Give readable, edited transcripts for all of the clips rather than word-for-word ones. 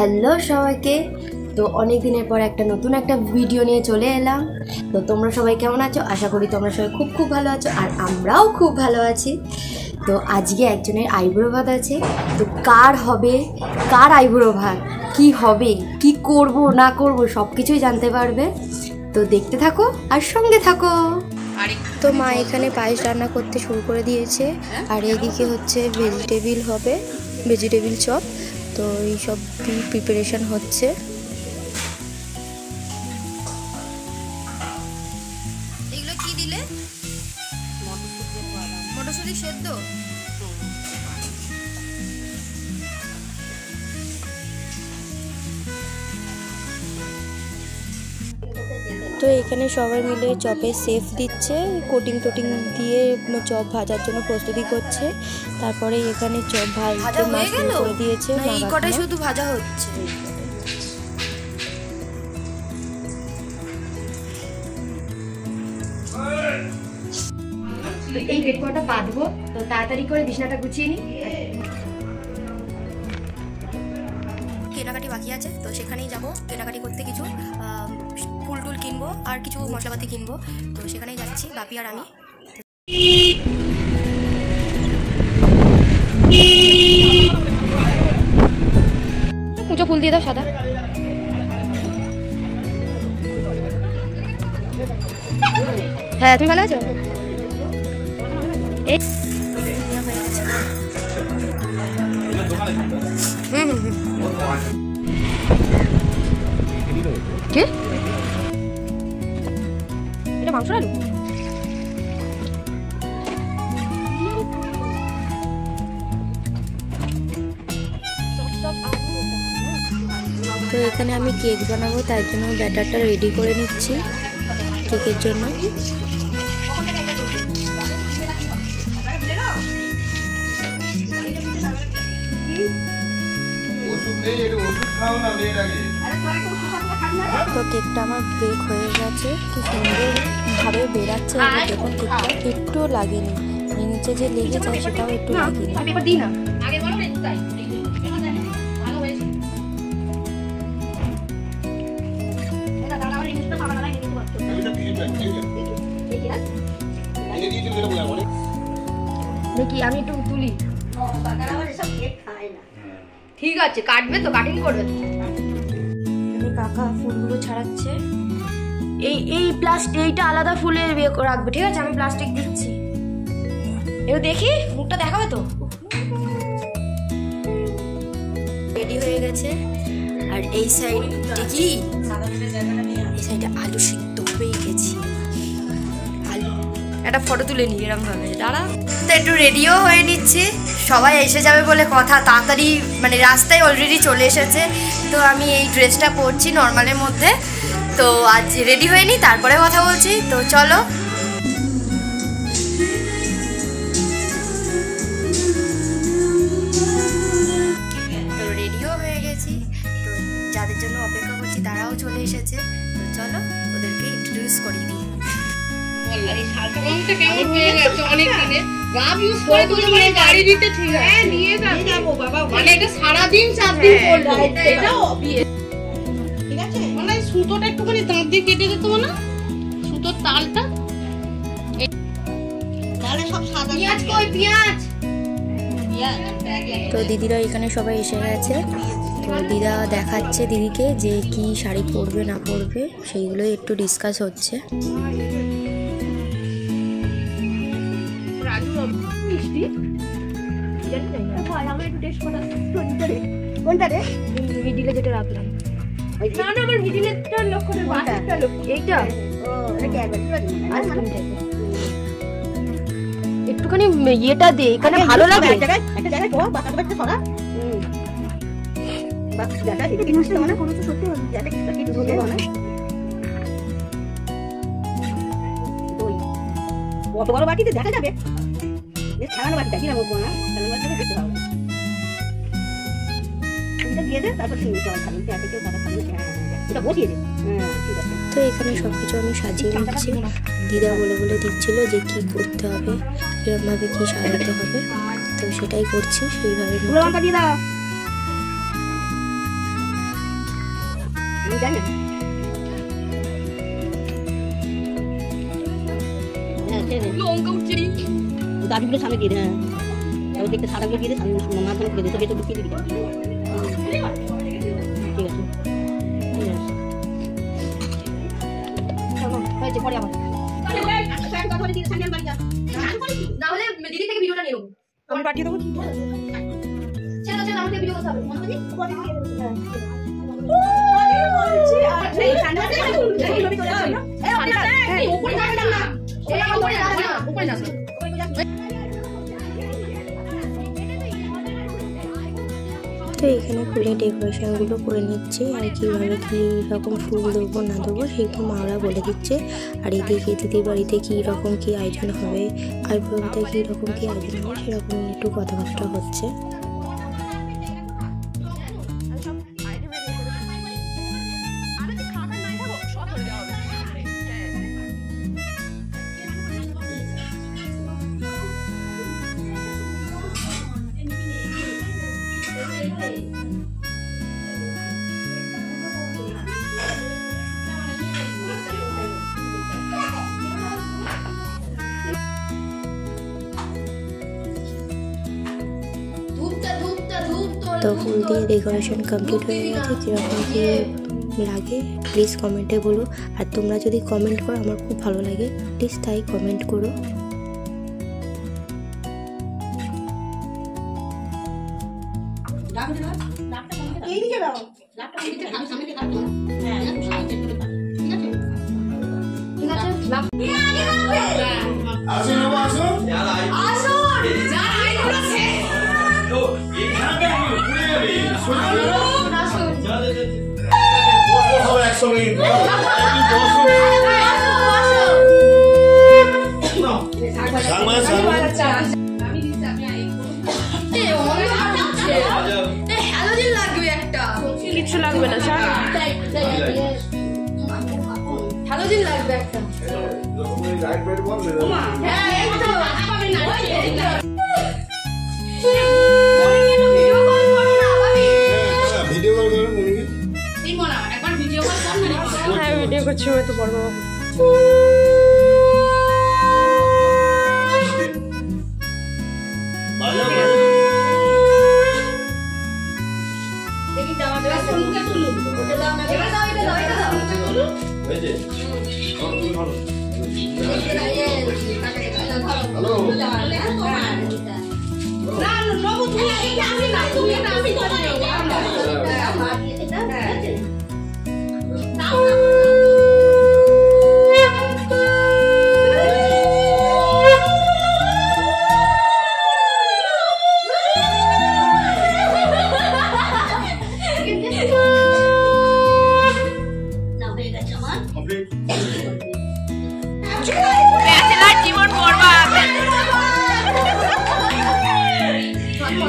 Hello সবাইকে। তো অনেক দিনের পর একটা নতুন একটা ভিডিও নিয়ে চলে এলাম। তো তোমরা সবাই কেমন আছো? আশা করি তোমরা সবাই খুব খুব ভালো আছো, আর আমরাও খুব ভালো আছি। তো আজকে একজনের আইব্রো ভাত আছে। তো কার হবে, কার আইব্রো ভাত, কি হবে, কি করব না করব সব কিছুই জানতে পারবে। তো দেখতে থাকো আর সঙ্গে থাকো। তো মা এখানে পায়েস রান্না করতে শুরু করে দিয়েছে, আর এদিকে হচ্ছে ভেজিটেবিল চপ। তো এই সব প্রিপারেশন হচ্ছে। এগুলো কি দিলে? মটরশুঁটি সেদ্ধ। তো এখানে সবাই মিলে চপের শেফ দিচ্ছে, কোটিং দিয়ে চপ ভাজার জন্য প্রস্তুতি করছে। তারপরে এখানে চপ ভাজতে মাছ করে দিয়েছে, এই কটাই শুধু ভাজা হচ্ছে। এই পেটকোয়াটা বাঁধবো, তো তাড়াতাড়ি করে বিছানাটা গুছিয়ে নিই। কেনাকাটি বাকি আছে, তো সেখানেই যাব কেনাকাটি করতে। কিছু ফুল টুল কিনবো আর কিছু মশলাপাতি কিনবো, তো সেখানেই যাচ্ছি বাপি আর আমি। পুজো ফুল দিয়ে দাও সাদা। হ্যাঁ, তুমি ভালো আছো? কে এটা? মাংস আলু। তো এখানে আমি কেক বানাবো, তার জন্য ব্যাটারটা রেডি করে নিচ্ছি কেকের জন্য। তো কেকটা আমার বেক হয়ে গেছে, কি সুন্দরভাবে বেরাচ্ছে। দেখুন কেকটা একটুও লাগেনি, নিচে যে লেগে যায় সেটাও একটু লাগেনি। দেখি আমি একটু তুলি। ঠিক আছে, কাটবে তো, কাটিং করবে তো। কাকা ফুলগুলো ছাড়াচ্ছে। এই প্লাস্টিক, এইটা আলাদা ফুলের রাখবে, ঠিক আছে? আমি প্লাস্টিক দিচ্ছি। এবার দেখি মুখটা দেখাবে তো। রেডি হয়ে গেছে। আর এই সাইডে কি, এই সাইডে আলু সিদ্ধ হয়ে গেছে। আলু একটা ফটো তুলে নি এরকম ভাবে, দাঁড়া। তো একটু রেডিও হয়ে নিচ্ছি, সবাই এসে যাবে বলে কথা। তাড়াতাড়ি মানে রাস্তায় অলরেডি চলে এসেছে। তো আমি এই ড্রেসটা পরছি নর্মালের মধ্যে। তো আজ রেডি হয়ে নি, তারপরে কথা বলছি। তো চলো। তো রেডিও হয়ে গেছি। তো যাদের জন্য অপেক্ষা করছি তারাও চলে এসেছে। তো চলো ওদেরকে ইন্ট্রোডিউস করিয়ে দিই। সুতোটা একটুখানি দাঁত দিয়ে কেটে দিত না, সুতোর তালটা। তো দিদিরা এখানে সবাই এসে গেছে। তো দিদা দেখাচ্ছে দিদিকে যে কি শাড়ি পরবে না পরবে, সেইগুলো একটু ডিসকাস হচ্ছে। কোনটা রে? মিডিলে যেটা রাখলাম। না না, আমার মিডিলেরটা লক্ষ্য করে বাকিটা লক্ষ্য। এইটা একটুখানি ইয়েটা দে, এখানে ভালো লাগে। একটা জায়গায় তো বাচ্চা বাচ্চা ছড়া। বাচ্চা জায়গা এটা কি হচ্ছে মানে কোনো তো সত্যি হবে, যাতে কিছু কিছু হলো না। ওই কত বড় বাটিতে দেখা যাবে, এই ছাড়ানো বাটিটা কি নাম বলবো না, ছাড়ানো বাটিটা দেখতে পাবো। এটা দিয়ে দে, তারপর তুমি চল খালি এত কেউ দাদা খালি এটা বসিয়ে দে। হ্যাঁ ঠিক আছে। তো এখানে সবকিছু আমি সাজিয়ে নিচ্ছি। দিদা বলে দিচ্ছিল যে কি করতে হবে, এরকমভাবে কি সাজাতে হবে। তো সেটাই করছি সেইভাবে। দিয়ে দাও। জানি না হ্যাঁ লঙ্কা উঠছে দাবিগুলো সামনে দিয়ে হ্যাঁ তাও দেখতে সাদাগুলো দিয়ে সামনে মাঝখানে দিয়ে দিতে বেটা ঢুকিয়ে দিবি ঠিক আছে হয়েছে পরে আবার না হলে দিদি থেকে ভিডিওটা নিয়ে নেবো আমি পাঠিয়ে দেবো চলো চলো আমাদের ভিডিও করতে হবে তো এখানে ফুলের ডেকোরেশনগুলো করে নিচ্ছে আর কীভাবে কী রকম ফুল দেবো না দেবো সেগুলো মাওরা বলে দিচ্ছে। আর এদিকে দিদির বাড়িতে কী রকম কী আয়োজন হবে, আইব্রোতে কী রকম কী আয়োজন হবে সেরকম একটু কথাবার্তা হচ্ছে। তো ফুল দিয়ে ডেকোরেশন কমপ্লিট হয়ে গেছে। কীরকম কী লাগে প্লিজ কমেন্টে বলো। আর তোমরা যদি কমেন্ট করো আমার খুব ভালো লাগে, প্লিজ তাই কমেন্ট করো। কিছু লাগবে না স্যার, হ্যালোজিন লাগবে একটা। হ্যাঁ ভিডিও করছি তো বড়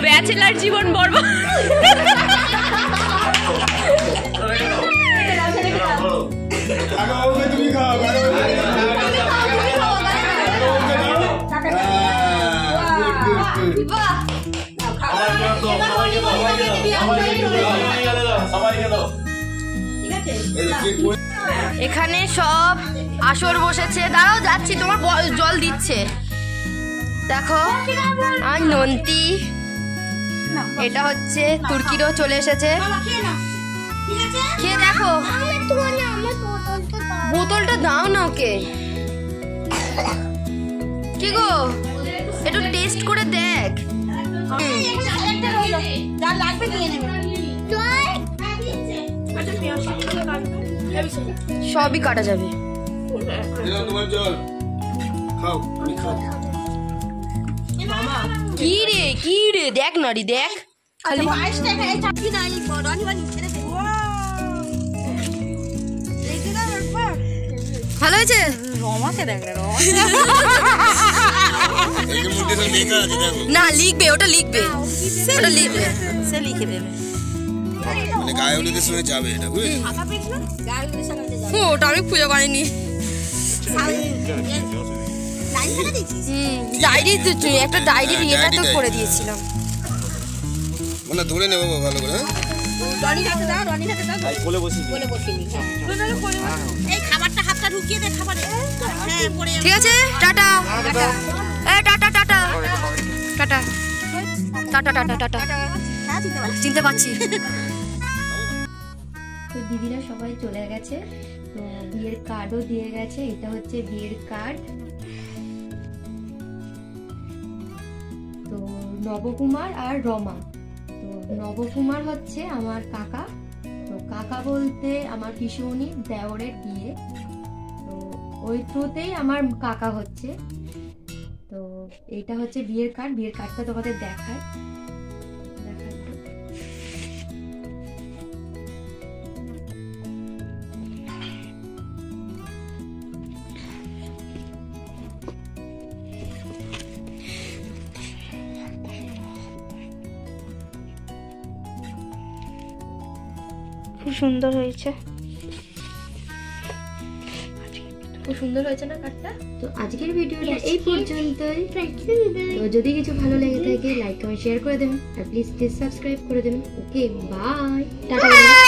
ব্যাচেলার জীবন বরবাদ। এখানে সব আসর বসেছে, দাঁড়াও যাচ্ছি, তোমার জল দিচ্ছে দেখো। আর নন্তি, এটা হচ্ছে তুর্কিরও চলে এসেছে, খেয়ে দেখো। বোতলটা দাও না ওকে, কি গো একটু টেস্ট করে দেখ। সবই কাটা যাবে। কি রে কি রে দেখ নাড়ি দেখ, খালি ভালো হয়েছে। না লিখবে, ওটা লিখবে, ওটা লিখবে, সে লিখে দেবে। ওটা আমি খুঁজে পাইনি। ডায়েরি, একটা ডায়েরি ইয়েটা তো করে দিয়েছিলাম। ধরে নেবো ভালো করে। রনির হাতে দাও, রনির হাতে দাও। বলে বসি বলে বসিনি। এই খাবারটা হাতটা ঢুকিয়ে দে খাবারে। হ্যাঁ পড়ে যাবে। ঠিক আছে, টাটা। এই tata tata tata tata tata tata. হ্যাঁ চিনতে পারছি। চিনতে পারছি। তো দিদিরা সবাই চলে গেছে, তো বিয়ের কার্ডও দিয়ে গেছে। এটা হচ্ছে বিয়ের কার্ড। তো নবকুমার আর রমা। তো নবকুমার হচ্ছে আমার কাকা। তো কাকা বলতে আমার পিসুমণি দেওরের বিয়ে, তো ওই থ্রুতেই আমার কাকা হচ্ছে। তো এইটা হচ্ছে বিয়ের কার্ড। বিয়ের কার্ডটা তোমাদের দেখায়। খুব সুন্দর হয়েছে। খুব সুন্দর হয়েছে না কার্ডটা? তো আজকের ভিডিওটা এই পর্যন্তই। তো যদি কিছু ভালো লেগে থাকে লাইক কমেন্ট শেয়ার করে দেবেন, আর প্লিজ সাবস্ক্রাইব করে দেবেন। Okay bye, tata.